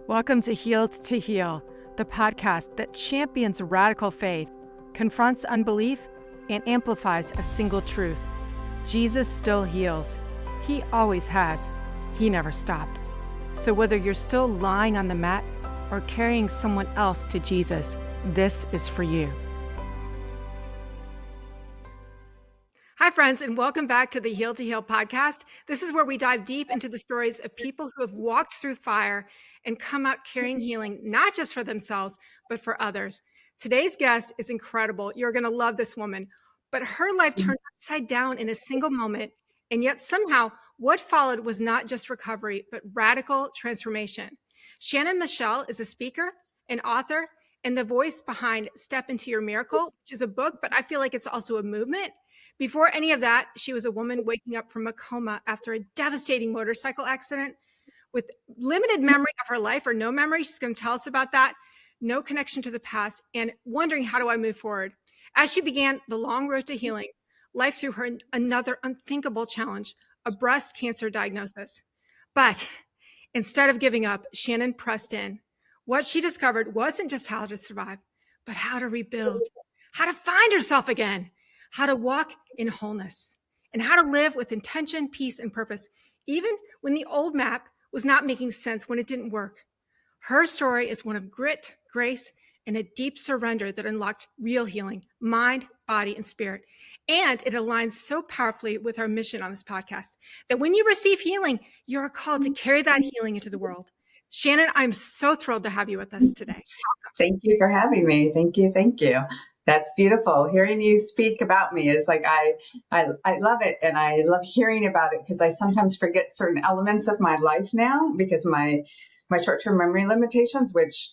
Welcome to Healed to Heal, the podcast that champions radical faith, confronts unbelief, and amplifies a single truth. Jesus still heals. He always has. He never stopped. So whether you're still lying on the mat or carrying someone else to Jesus, this is for you. Hi, friends, and welcome back to the Heal to Heal podcast. This is where we dive deep into the stories of people who have walked through fire and come out carrying healing, not just for themselves, but for others. Today's guest is incredible. You're going to love this woman, but her life turned upside down in a single moment. And yet somehow what followed was not just recovery, but radical transformation. Shannon Michelle is a speaker, an author, and the voice behind Step Into Your Miracle, which is a book, but I feel like it's also a movement. Before any of that, she was a woman waking up from a coma after a devastating motorcycle accident with limited memory of her life or no memory. She's going to tell us about that. No connection to the past and wondering, how do I move forward? As she began the long road to healing, life threw her another unthinkable challenge, a breast cancer diagnosis. But instead of giving up, Shannon pressed in. What she discovered wasn't just how to survive, but how to rebuild, how to find herself again, how to walk in wholeness, and how to live with intention, peace, and purpose, even when the old map was not making sense, when it didn't work. Her story is one of grit, grace, and a deep surrender that unlocked real healing, mind, body, and spirit. And it aligns so powerfully with our mission on this podcast that when you receive healing, you're called to carry that healing into the world. Shannon, I'm so thrilled to have you with us today. Thank you for having me. Thank you. Thank you. That's beautiful. Hearing you speak about me is like, I love it. And I love hearing about it because I sometimes forget certain elements of my life now because my short-term memory limitations, which,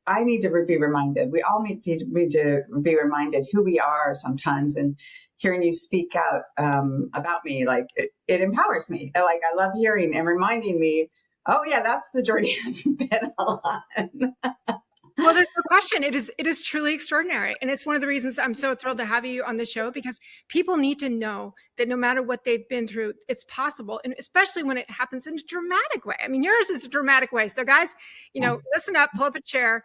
I need to be reminded. We all need to be reminded who we are sometimes. And hearing you speak out about me, like it empowers me. Like I love hearing and reminding me, oh yeah, that's the journey I've been on. Well, there's no question. It is truly extraordinary. And it's one of the reasons I'm so thrilled to have you on the show, because people need to know that no matter what they've been through, it's possible. And especially when it happens in a dramatic way. I mean, yours is a dramatic way. So guys, listen up, pull up a chair.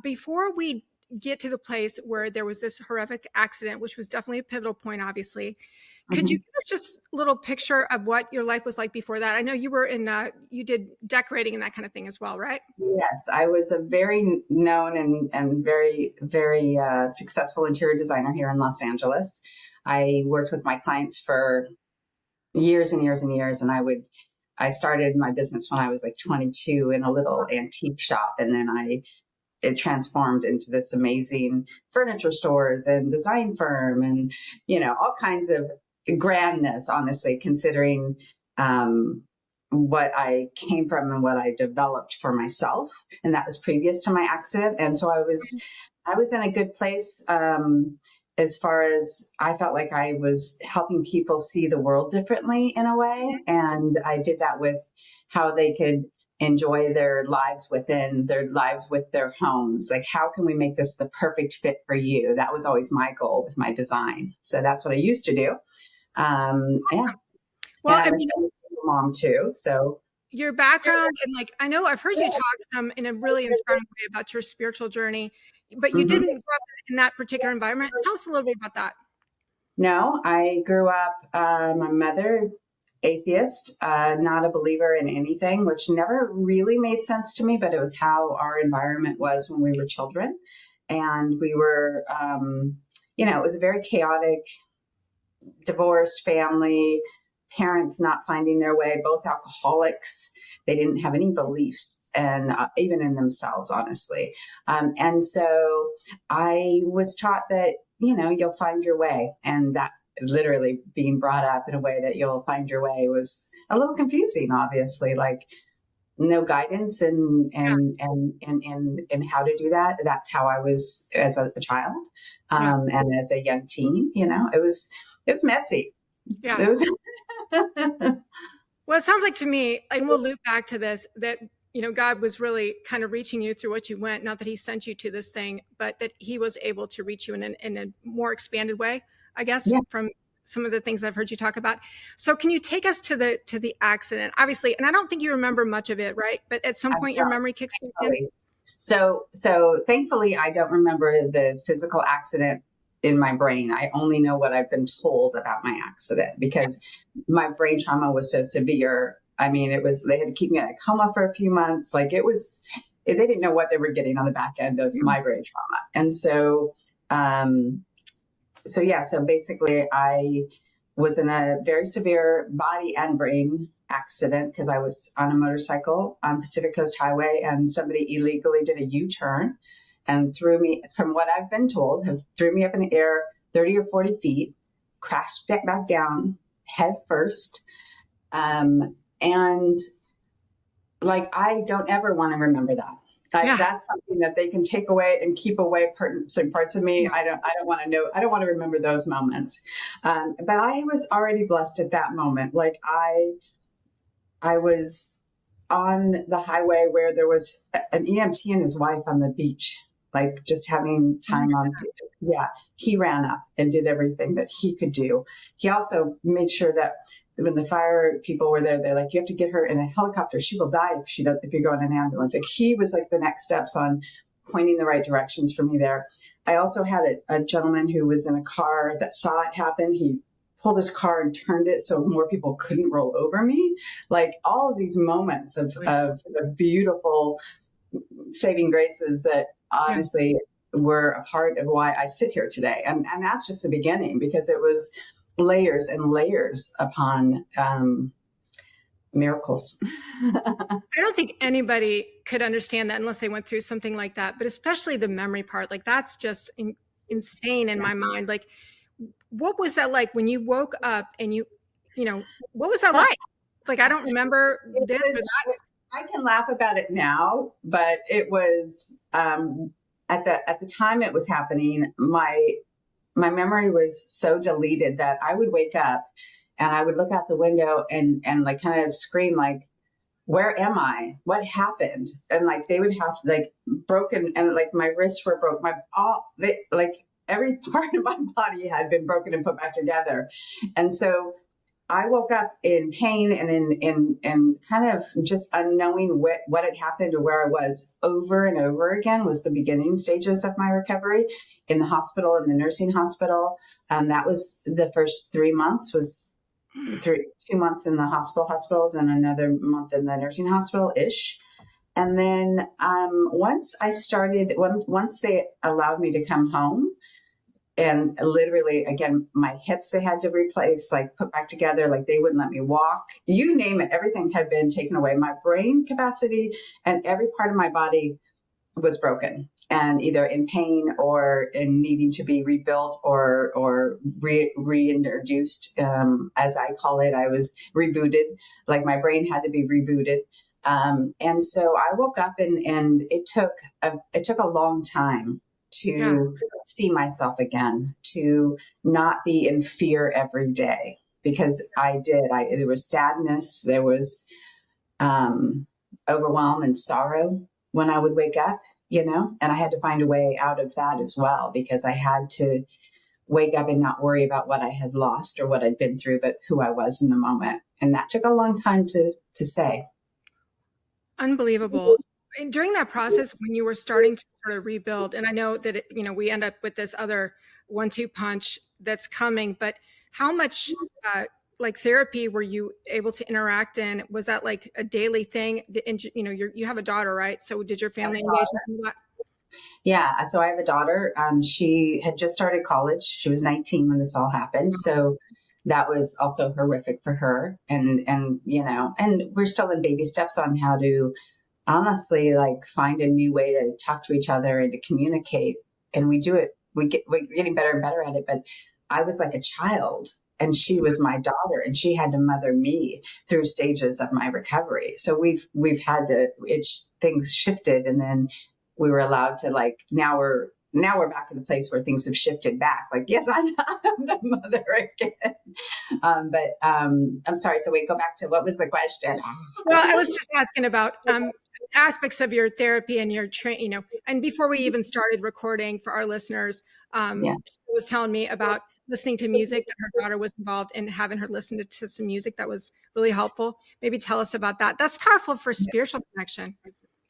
Before we get to the place where there was this horrific accident, which was definitely a pivotal point, obviously, could you give us just a little picture of what your life was like before that? I know you were you did decorating and that kind of thing as well, right? Yes, I was a very known and very, very successful interior designer here in Los Angeles. I worked with my clients for years and years and years. And I started my business when I was like 22 in a little antique shop. And then it transformed into this amazing furniture stores and design firm and, all kinds of grandness, honestly, considering what I came from and what I developed for myself. And that was previous to my accident. And so I was in a good place as far as I felt like I was helping people see the world differently in a way. And I did that with how they could enjoy their lives with their homes. Like, how can we make this the perfect fit for you? That was always my goal with my design. So that's what I used to do. Yeah. Well, I mean, mom too. So your background, and I know I've heard you talk some in a really inspiring way about your spiritual journey, but you didn't grow up in that particular environment. Tell us a little bit about that. No, I grew up, my mother, atheist, not a believer in anything, which never really made sense to me, but it was how our environment was when we were children. And we were, it was a very chaotic, divorced family, parents not finding their way, both alcoholics. They didn't have any beliefs, and even in themselves, honestly. And so I was taught that, you'll find your way. And that literally being brought up in a way that you'll find your way was a little confusing, obviously, like no guidance in how to do that. That's how I was as a child. And as a young teen, it was messy. Yeah. It was Well, it sounds like to me, and we'll loop back to this, that, God was really kind of reaching you through what you went, not that he sent you to this thing, but that he was able to reach you in a more expanded way, I guess, from some of the things I've heard you talk about. So can you take us to the accident? Obviously, and I don't think you remember much of it, right? But at some point your memory kicks in. So thankfully, I don't remember the physical accident in my brain. I only know what I've been told about my accident because my brain trauma was so severe. I mean, they had to keep me in a coma for a few months. Like they didn't know what they were getting on the back end of my brain trauma. And so basically I was in a very severe body and brain accident because I was on a motorcycle on Pacific Coast Highway and somebody illegally did a U-turn and threw me, from what I've been told, threw me up in the air 30 or 40 feet, crashed back down head first. And like, I don't ever want to remember that. That's something that they can take away and keep away certain parts of me. I don't want to know. I don't want to remember those moments. But I was already blessed at that moment. Like I was on the highway where there was an EMT and his wife on the beach, like just having time on. Yeah. He ran up and did everything that he could do. He also made sure that when the fire people were there, they're like, you have to get her in a helicopter. She will die if you go in an ambulance. Like he was like the next steps on pointing the right directions for me there. I also had a gentleman who was in a car that saw it happen. He pulled his car and turned it so more people couldn't roll over me. Like all of these moments of the beautiful saving graces that honestly were a part of why I sit here today. And that's just the beginning, because it was layers and layers upon miracles. I don't think anybody could understand that unless they went through something like that, but especially the memory part. Like that's just insane in my mind. Like, what was that like when you woke up and what was that like? Like, I don't remember this or that. I can laugh about it now, but it was at the time it was happening. My memory was so deleted that I would wake up and I would look out the window and like kind of scream like, where am I? What happened? And like they would have like broken, and like my wrists were broke. Like every part of my body had been broken and put back together. And so I woke up in pain and in kind of just unknowing what had happened or where I was over and over again. Was the beginning stages of my recovery in the hospital, in the nursing hospital. That was the first 3 months, was 2 months in the hospitals and another month in the nursing hospital ish. And then once they allowed me to come home, and literally, again, my hips, they had to replace, like put back together, like they wouldn't let me walk. You name it, everything had been taken away. My brain capacity and every part of my body was broken, and either in pain or in needing to be rebuilt or reintroduced. As I call it, I was rebooted, like my brain had to be rebooted. And so I woke up and it took a long time to see myself again, to not be in fear every day, because there was sadness, there was overwhelm and sorrow when I would wake up, and I had to find a way out of that as well, because I had to wake up and not worry about what I had lost or what I'd been through, but who I was in the moment. And that took a long time to say. Unbelievable. And during that process, when you were starting to sort of rebuild, and I know that we end up with this other 1-2 punch that's coming, but how much like therapy were you able to interact in? Was that like a daily thing? And you have a daughter, right? So did your family engage in some of that? Yeah, so I have a daughter. She had just started college. She was 19 when this all happened. So that was also horrific for her. And we're still in baby steps on how to honestly like find a new way to talk to each other and to communicate. And we do it. We're getting better and better at it. But I was like a child and she was my daughter, and she had to mother me through stages of my recovery. So we've had to, things shifted, and then we were allowed to, like, now we're back in a place where things have shifted back. Like, yes, I'm the mother again. I'm sorry. So wait, go back to, what was the question? Well, I was just asking about aspects of your therapy and your and before we even started recording for our listeners, she was telling me about listening to music, that her daughter was involved in having her listen to some music that was really helpful. Maybe tell us about that. That's powerful for spiritual connection.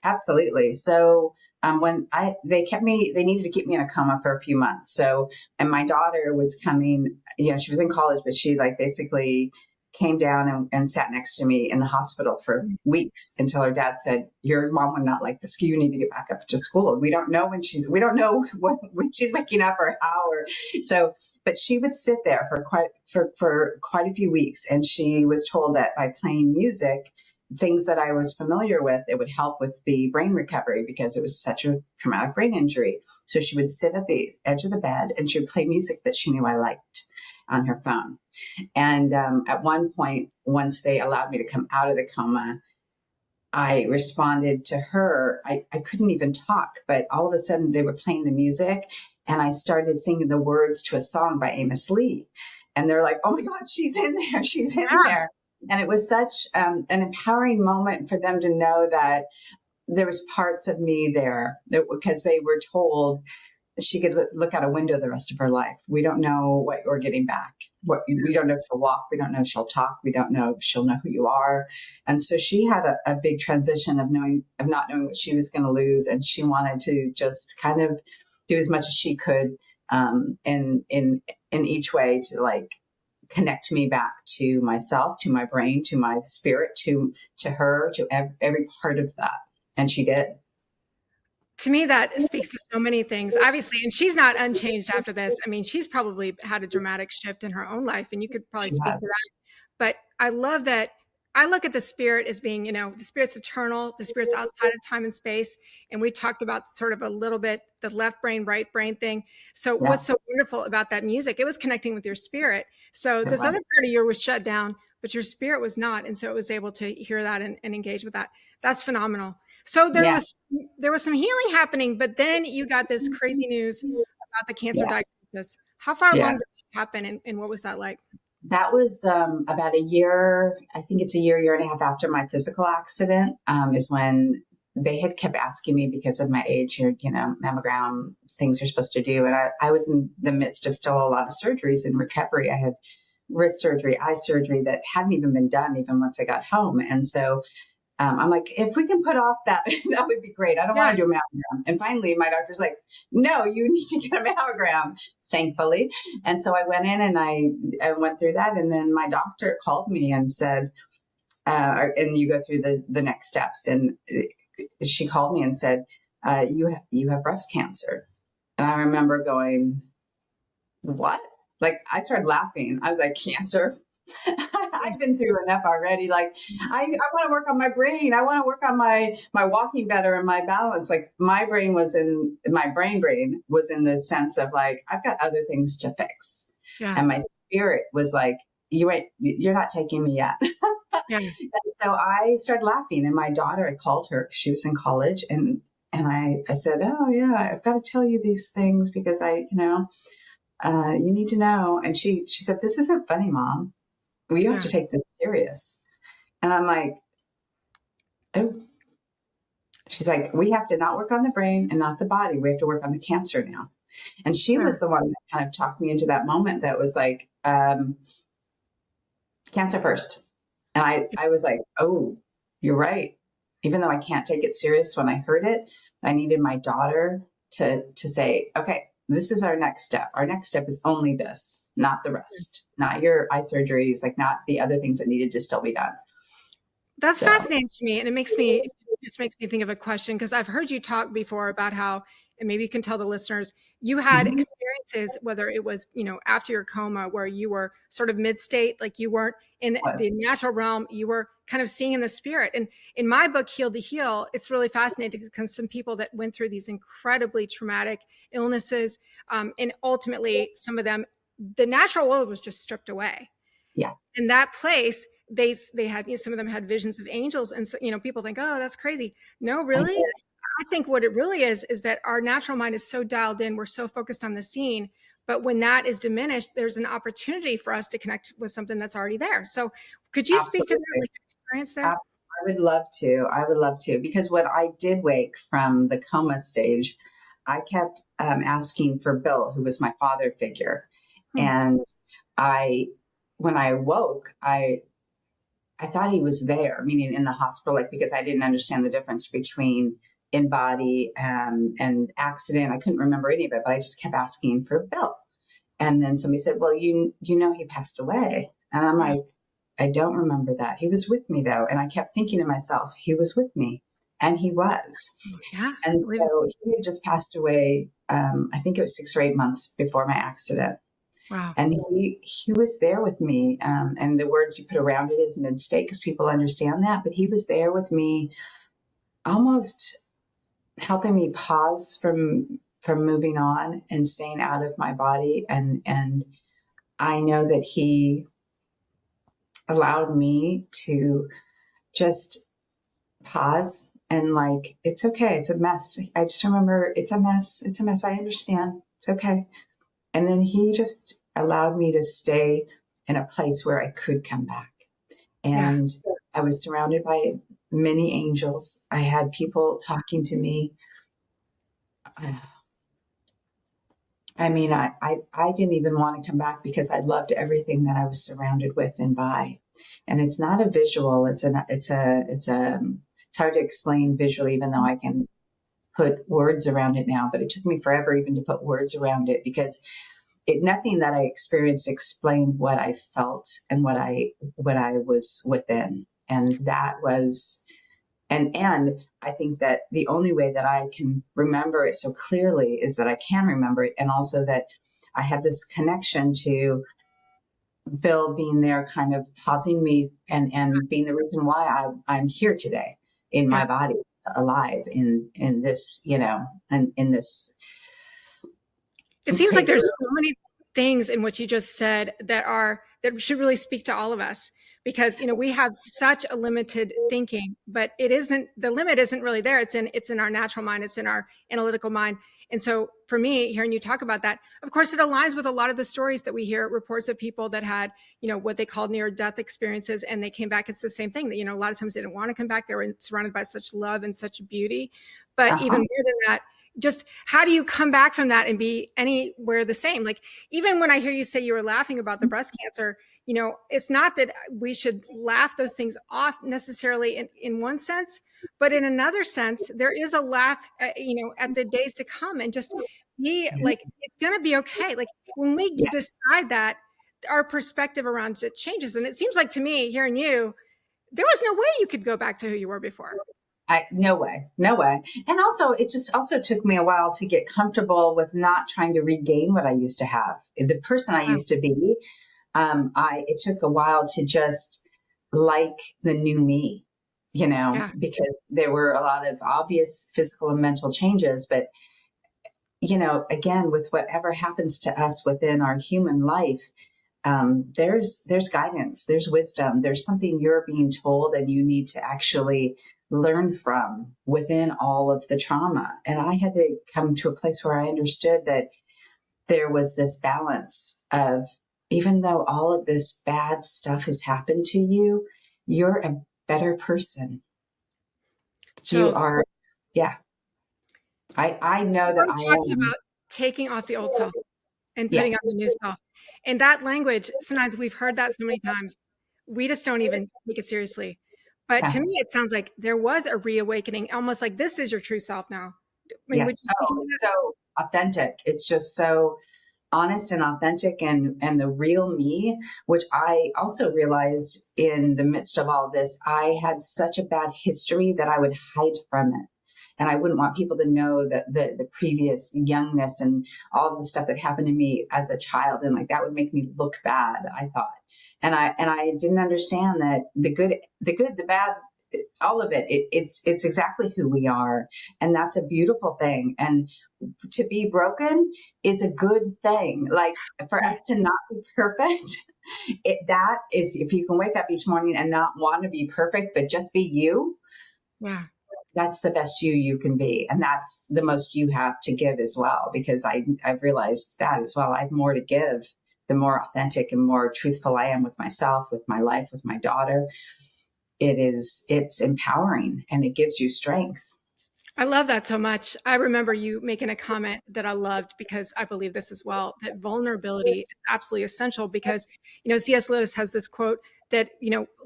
Absolutely. So when they needed to keep me in a coma for a few months. So, and my daughter was coming, she was in college, but she like basically came down and sat next to me in the hospital for weeks until her dad said, your mom would not like this. You need to get back up to school. We don't know when she's waking up or how, so, but she would sit there for quite a few weeks. And she was told that by playing music, things that I was familiar with, it would help with the brain recovery because it was such a traumatic brain injury. So she would sit at the edge of the bed and she would play music that she knew I liked on her phone. And at one point, once they allowed me to come out of the coma, I responded to her. I couldn't even talk, but all of a sudden they were playing the music and I started singing the words to a song by Amos Lee. And they're like, oh my God, she's in there. She's in there. And it was such an empowering moment for them to know that there was parts of me there because they were told she could look out a window the rest of her life. We don't know what we're getting back. We don't know if she'll walk. We don't know if she'll talk. We don't know if she'll know who you are. And so she had a big transition of not knowing what she was going to lose. And she wanted to just kind of do as much as she could in each way to like connect me back to myself, to my brain, to my spirit, to her, to every part of that. And she did. To me, that speaks to so many things, obviously. And she's not unchanged after this. I mean, she's probably had a dramatic shift in her own life, and you could probably She speak has. to that. But I love that. I look at the spirit as being, the spirit's eternal, the spirit's outside of time and space. And we talked about sort of a little bit the left brain, right brain thing. So Yeah, what's so wonderful about that music? It was connecting with your spirit. So it this other was. part of you was shut down, but your spirit was not. And so it was able to hear that and engage with that. That's phenomenal. So Yeah, there was some healing happening, but then you got this crazy news about the cancer yeah, diagnosis. How far yeah. along did it happen, and what was that like? That was about a year. I think it's a year and a half after my physical accident is when they had kept asking me because of my age, mammogram things you're supposed to do. And I was in the midst of still a lot of surgeries and recovery. I had wrist surgery, eye surgery that hadn't even been done even once I got home. And so I'm like, if we can put off that, that would be great. I don't want Yeah. to do a mammogram. And finally, my doctor's like, no, you need to get a mammogram, thankfully. And so I went in and I went through that. And then my doctor called me and said, and you go through the next steps. And she called me and said, you have breast cancer. And I remember going, what? Like I started laughing. I was like, cancer? I've been through enough already. Like I want to work on my brain. I want to work on my walking better and my balance. Like my brain was in the sense of like, I've got other things to fix. Yeah. And my spirit was like, you're not taking me yet. Yeah. And so I started laughing and my daughter, I called her, she was in college and I said, oh yeah, I've got to tell you these things because you need to know. And she said, this isn't funny, Mom. We have Yeah. to take this serious. And I'm like, oh, she's like, we have to not work on the brain and not the body. We have to work on the cancer now. And she Yeah. was the one that kind of talked me into that moment that was like, cancer first. And I was like, oh, you're right. Even though I can't take it serious when I heard it, I needed my daughter to say, okay, this is our next step. Our next step is only this, not the rest, not your eye surgeries, like not the other things that needed to still be done. That's So fascinating to me, and it just makes me think of a question because I've heard you talk before about how, and maybe you can tell the listeners, you had mhm, experiences, whether it was, after your coma, where you were sort of mid-state, like you weren't in was, the natural realm, you were kind of seeing in the spirit. And in my book, Heal to Heal, it's really fascinating because some people that went through these incredibly traumatic illnesses, and ultimately some of them, the natural world was just stripped away. yeah. In that place, they had, some of them had visions of angels, and so people think, oh, that's crazy. No, I really, did. I think what it really is that our natural mind is so dialed in, we're so focused on the scene, but when that is diminished, there's an opportunity for us to connect with something that's already there. So could you speak to that, Absolutely. like, experience there? I would love to. I would love to because when I did wake from the coma stage, I kept asking for Bill, who was my father figure. Hmm. And I, when I awoke, I thought he was there, meaning in the hospital, like, because I didn't understand the difference between in body and accident. I couldn't remember any of it, but I just kept asking for Bill. And then somebody said, well, you know, he passed away. And I'm Wow. like, I don't remember that. He was with me though. And I kept thinking to myself, he was with me, and he was. Yeah. I And believe it. so he had just passed away. I think it was 6 or 8 months before my accident. Wow. And he was there with me. And the words you put around it is mid-state, because people understand that. But he was there with me, almost helping me pause from moving on and staying out of my body. And I know that he allowed me to just pause and, like, it's okay. It's a mess. I just remember, it's a mess. It's a mess. I understand. It's okay. And then he just allowed me to stay in a place where I could come back. Yeah. And I was surrounded by many angels. I had people talking to me. I mean, I didn't even want to come back because I loved everything that I was surrounded with and by. And it's not a visual. It's hard to explain visually, even though I can put words around it now. But it took me forever even to put words around it, because nothing that I experienced explained what I felt and what I was within. And that was, and I think that the only way that I can remember it so clearly is that I can remember it, and also that I have this connection to Bill being there, kind of pausing me and being the reason why I'm here today in Yeah. my body, alive in this, and in this It seems like crazy. there's so many things in what you just said that should really speak to all of us, because we have such a limited thinking, but the limit isn't really there. It's in our natural mind, it's in our analytical mind. And so for me, hearing you talk about that, of course, it aligns with a lot of the stories that we hear, reports of people that had what they called near death experiences, and they came back. It's the same thing, that a lot of times they didn't want to come back. They were surrounded by such love and such beauty. But even Uh-huh. more than that, just how do you come back from that and be anywhere the same? Like, even when I hear you say you were laughing about the breast cancer, it's not that we should laugh those things off necessarily in one sense, but in another sense, there is a laugh, at the days to come, and just be Yeah. like, it's going to be okay. Like, when we Yes. decide that, our perspective around it changes. And it seems like to me, hearing you, there was no way you could go back to who you were before. No way, no way. And also, it just also took me a while to get comfortable with not trying to regain what I used to have. The person I Wow. used to be, it took a while to just like the new me, Yeah. because there were a lot of obvious physical and mental changes. But, again, with whatever happens to us within our human life, there's guidance, there's wisdom, there's something you're being told and you need to actually learn from within all of the trauma. And I had to come to a place where I understood that there was this balance of, even though all of this bad stuff has happened to you, you're a better person. You Chills. are, yeah. I know that Everyone I talks am. about taking off the old self and putting Yes. on the new self. And that language, sometimes we've heard that so many times, we just don't even take it seriously. But Yeah. to me, it sounds like there was a reawakening, almost like this is your true self now. I mean, would Yes. you speak Oh, into it's that? so authentic. It's just so honest and authentic, and the real me, which I also realized in the midst of all this, I had such a bad history that I would hide from it. And I wouldn't want people to know that the previous youngness and all of the stuff that happened to me as a child. And, like, that would make me look bad, I thought. And I didn't understand that the good, the bad, all of it's exactly who we are. And that's a beautiful thing. And to be broken is a good thing. Like, for us Right. to not be perfect, that is, if you can wake up each morning and not want to be perfect, but just be you, Yeah. that's the best you can be. And that's the most you have to give as well, because I've realized that as well. I have more to give, the more authentic and more truthful I am with myself, with my life, with my daughter. It's empowering, and it gives you strength. I love that so much. I remember you making a comment that I loved because I believe this as well, that vulnerability is absolutely essential because, C.S. Lewis has this quote that,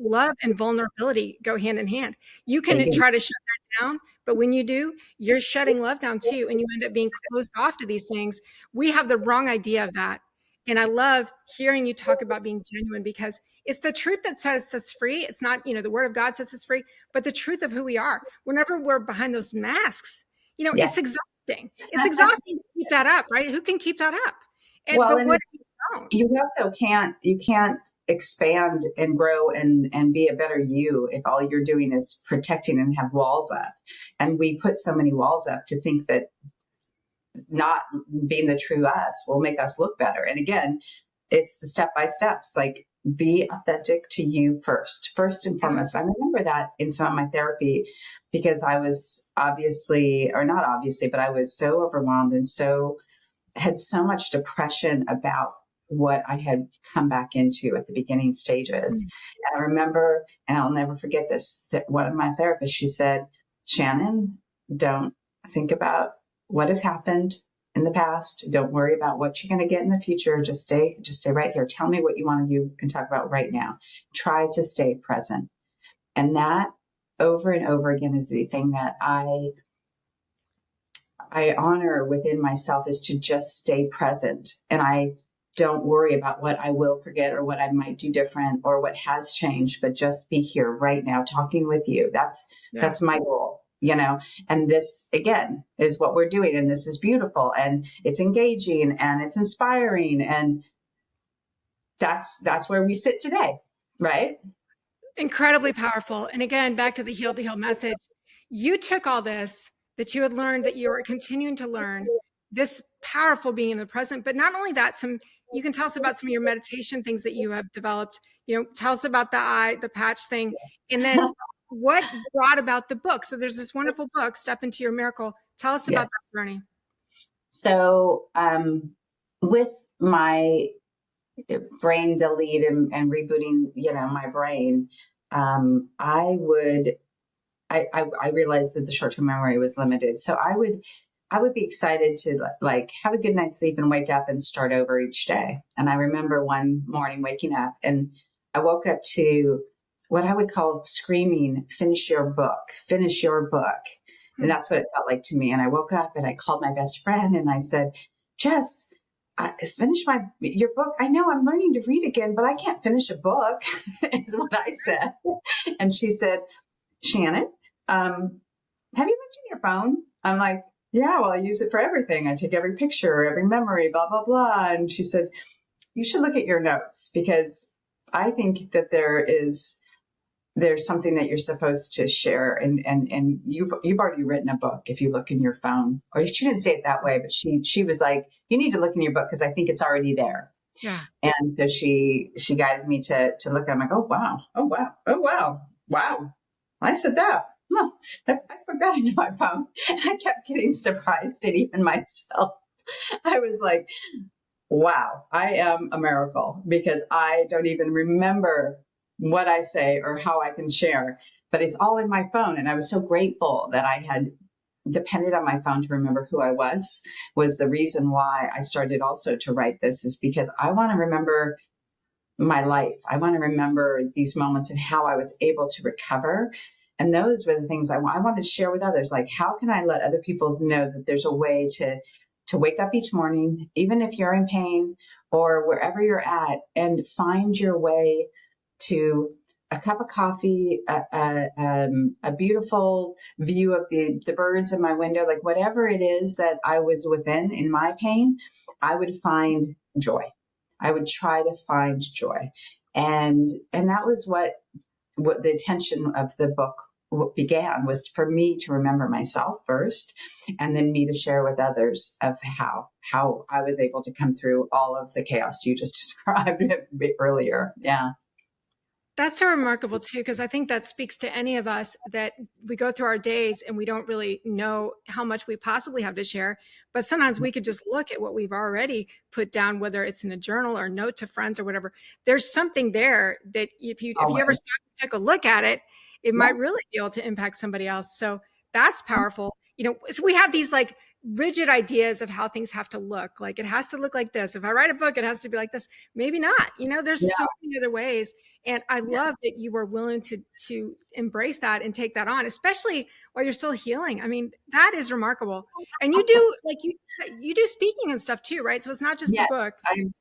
love and vulnerability go hand in hand. You They can do. try to shut that down, but when you do, you're shutting love down too, and you end up being closed off to these things. We have the wrong idea of that. And I love hearing you talk about being genuine because it's the truth that sets us free. It's not, the word of God sets us free, but the truth of who we are. Whenever we're behind those masks, it's Yes. exhausting. It's exhausting to keep that up, right? Who can keep that up? Well, But and what it's, if you don't? you also can't expand and grow and be a better you if all you're doing is protecting and have walls up. And we put so many walls up to think that not being the true us will make us look better. And again, it's the step by steps, like be authentic to you first and Yeah. foremost. I remember that in some of my therapy because I was obviously, or not obviously, but I was so overwhelmed and had so much depression about what I had come back into at the beginning stages. Mm. And I remember, and I'll never forget this, that one of my therapists, she said, Shannon, don't think about what has happened in the past. Don't worry about what you're going to get in the future. Just stay right here. Tell me what you want to do and talk about right now. Try to stay present. And that over and over again is the thing that I honor within myself, is to just stay present. And I don't worry about what I will forget or what I might do different or what has changed, but just be here right now talking with you. Yeah. That's my goal. And this again is what we're doing. And this is beautiful and it's engaging and it's inspiring. And that's where we sit today. Right. Incredibly powerful. And again, back to the heal to heal message. You took all this that you had learned, that you were continuing to learn, this powerful being in the present. But not only that, you can tell us about some of your meditation things that you have developed. Tell us about the patch thing. And then what brought about the book? So there's this wonderful book, Step Into Your Miracle. Tell us about Yes. that journey. So with my brain delete and rebooting, my brain, I realized that the short-term memory was limited. So I would be excited to like have a good night's sleep and wake up and start over each day. And I remember one morning waking up and I woke up to what I would call screaming, finish your book. And that's what it felt like to me. And I woke up and I called my best friend and I said, Jess, I finished your book. I know I'm learning to read again, but I can't finish a book, is what I said. And she said, Shannon, have you looked in your phone? I'm like, yeah, well, I use it for everything. I take every picture, every memory, blah, blah, blah. And she said, you should look at your notes because I think that there's something that you're supposed to share. And you've already written a book if you look in your phone. Or she didn't say it that way, but she was like, you need to look in your book because I think it's already there. Yeah. And so she guided me to look. I'm like, oh wow, oh wow, oh wow, wow. I said that. Huh. I spoke that into my phone. And I kept getting surprised at even myself. I was like, wow, I am a miracle because I don't even remember what I say or how I can share, but it's all in my phone. And I was so grateful that I had depended on my phone to remember who I was the reason why I started also to write this, is because I want to remember my life. I want to remember these moments and how I was able to recover. And those were the things I wanted to share with others. Like, how can I let other people know that there's a way to wake up each morning, even if you're in pain or wherever you're at, and find your way to a cup of coffee, a beautiful view of the birds in my window, like whatever it is that I was within in my pain, I would find joy. I would try to find joy. And that was what the intention of the book began, was for me to remember myself first, and then me to share with others of how I was able to come through all of the chaos you just described earlier. Yeah. That's so remarkable too, because I think that speaks to any of us, that we go through our days and we don't really know how much we possibly have to share. But sometimes we could just look at what we've already put down, whether it's in a journal or note to friends or whatever. There's something there that if you ever Always. stop and take a look at it, it might Yes. really be able to impact somebody else. So that's powerful. so we have these like rigid ideas of how things have to look. Like it has to look like this. If I write a book, it has to be like this. Maybe not. There's so many other ways. And I love that you were willing to embrace that and take that on, especially while you're still healing. I mean, that is remarkable. And you do like you do speaking and stuff too, right? So it's not just the Yes, book. I've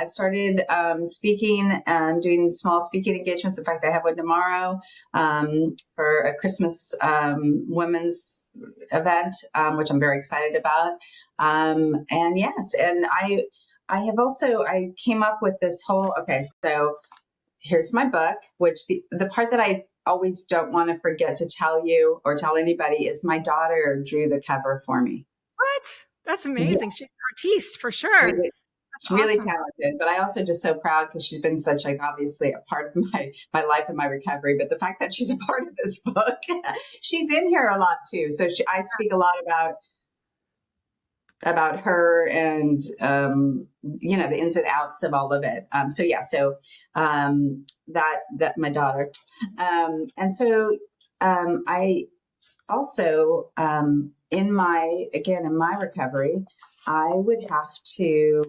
started speaking, doing small speaking engagements. In fact, I have one tomorrow for a Christmas women's event, which I'm very excited about. And yes, and I came up with this whole, okay, so here's my book, which the part that I always don't want to forget to tell you or tell anybody is my daughter drew the cover for me. What? That's Yeah. amazing. She's an artiste for sure. That's She's really awesome. talented, but I also just so proud because she's been such like obviously a part of my life and my recovery. But the fact that she's a part of this book, she's in here a lot too. So I speak a lot about her and the ins and outs of all of it. That my daughter, and so I also in my recovery, I would have to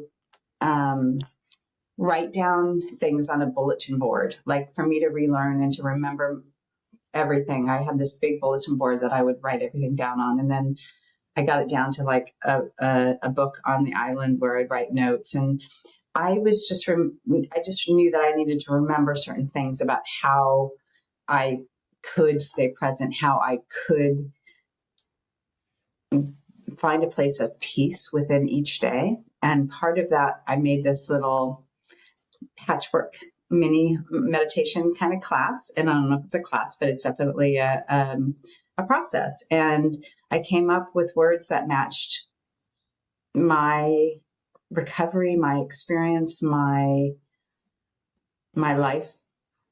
write down things on a bulletin board, like for me to relearn and to remember everything. I had this big bulletin board that I would write everything down on, and then I got it down to like a book on the island where I'd write notes. And I just knew that I needed to remember certain things about how I could stay present, how I could find a place of peace within each day. And part of that, I made this little patchwork mini meditation kind of class. And I don't know if it's a class, but it's definitely a process. And I came up with words that matched my recovery, my experience, my life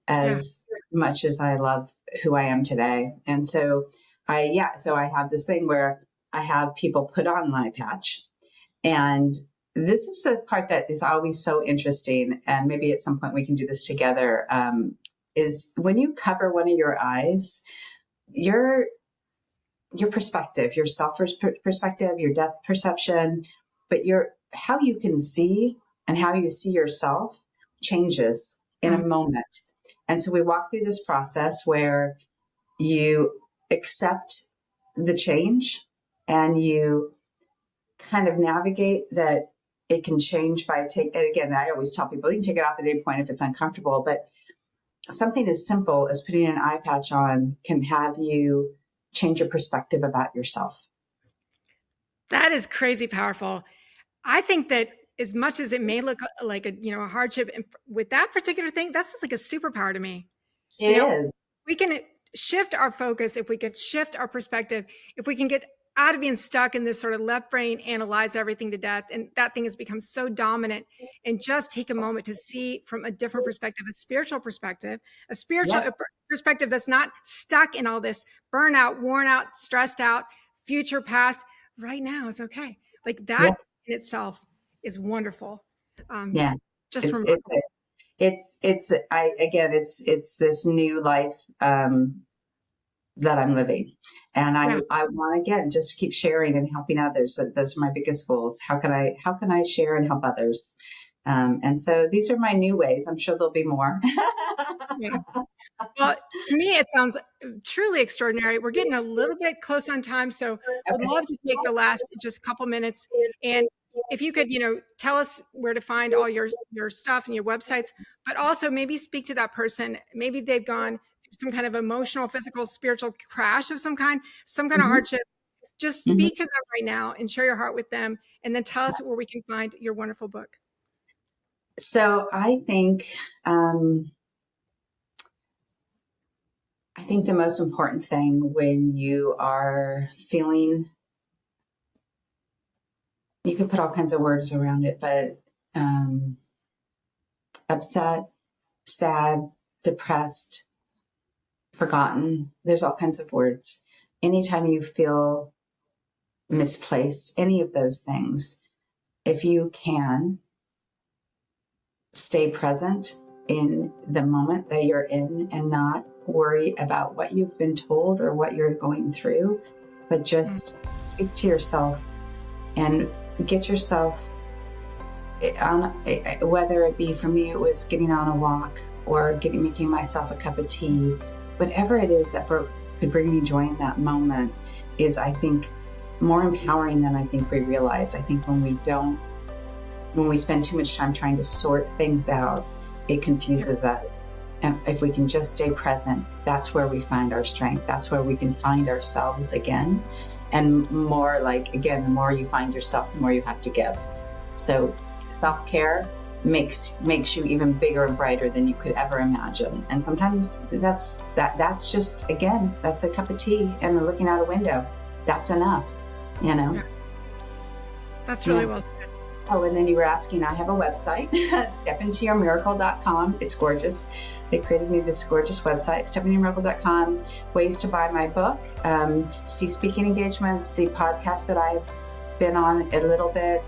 as much as I love who I am today. And so I have this thing where I have people put on my patch. And this is the part that is always so interesting. And maybe at some point we can do this together. Is when you cover one of your eyes, your perspective, your self perspective, your depth perception, but how you can see and how you see yourself changes in a moment. And so we walk through this process where you accept the change and you kind of navigate that it can change and again, I always tell people you can take it off at any point if it's uncomfortable, but something as simple as putting an eye patch on can have you change your perspective about yourself. That is crazy powerful. I think that as much as it may look like a hardship with that particular thing, that's just like a superpower to me. It is. We can shift our focus, if we can shift our perspective, if we can get out of being stuck in this sort of left brain, analyze everything to death, and that thing has become so dominant, and just take a moment to see from a different perspective, a spiritual perspective, perspective that's not stuck in all this burnout, worn out, stressed out, future, past. Right now is okay. Like that in itself is wonderful. Just it's remarkable. it's this new life that I'm living, and I want again just keep sharing and helping others. Those are my biggest goals. How can I share and help others? And so these are my new ways. I'm sure there'll be more. Well, to me, it sounds truly extraordinary. We're getting a little bit close on time, so would love to take the last just couple minutes. And if you could, tell us where to find all your stuff and your websites, but also maybe speak to that person. Maybe they've gone through some kind of emotional, physical, spiritual crash of some kind of hardship. Just speak to them right now and share your heart with them, and then tell us where we can find your wonderful book. So I think the most important thing when you are feeling, you can put all kinds of words around it, but upset, sad, depressed, forgotten, there's all kinds of words. Anytime you feel misplaced, any of those things, if you can stay present in the moment that you're in and not worry about what you've been told or what you're going through, but just speak to yourself and get yourself on, whether it be, for me, it was getting on a walk or making myself a cup of tea, whatever it is that could bring me joy in that moment is, I think, more empowering than I think we realize. I think when we spend too much time trying to sort things out, it confuses us. And if we can just stay present, that's where we find our strength. That's where we can find ourselves again. And more like, again, the more you find yourself, the more you have to give. So self-care makes you even bigger and brighter than you could ever imagine. And sometimes that's just, again, that's a cup of tea and looking out a window. That's enough, you know? Yeah. That's really well said. Oh, and then you were asking, I have a website, stepintoyourmiracle.com. It's gorgeous. They created me this gorgeous website, stepintoyourmiracle.com. Ways to buy my book, see speaking engagements, see podcasts that I've been on a little bit.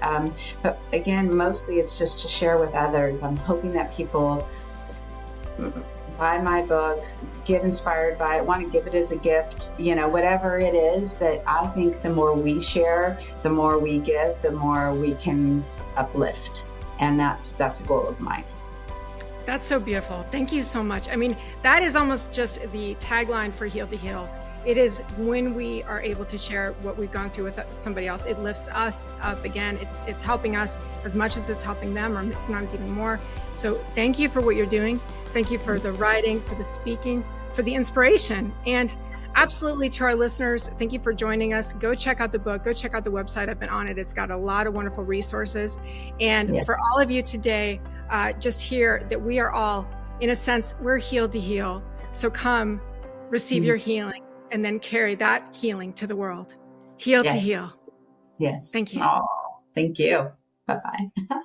But again, mostly it's just to share with others. I'm hoping that people buy my book, get inspired by it, want to give it as a gift, you know, whatever it is. That I think the more we share, the more we give, the more we can uplift. And that's a goal of mine. That's so beautiful. Thank you so much. I mean, that is almost just the tagline for Heal to Heal. It is when we are able to share what we've gone through with somebody else, it lifts us up again. It's helping us as much as it's helping them, or sometimes even more. So thank you for what you're doing. Thank you for the writing, for the speaking, for the inspiration. And absolutely, to our listeners, thank you for joining us. Go check out the book. Go check out the website. I've been on it. It's got a lot of wonderful resources. And for all of you today, just hear that we are all, in a sense, we're healed to heal. So come, receive your healing, and then carry that healing to the world. Heal to heal. Yes. Thank you. Oh, thank you. Bye-bye.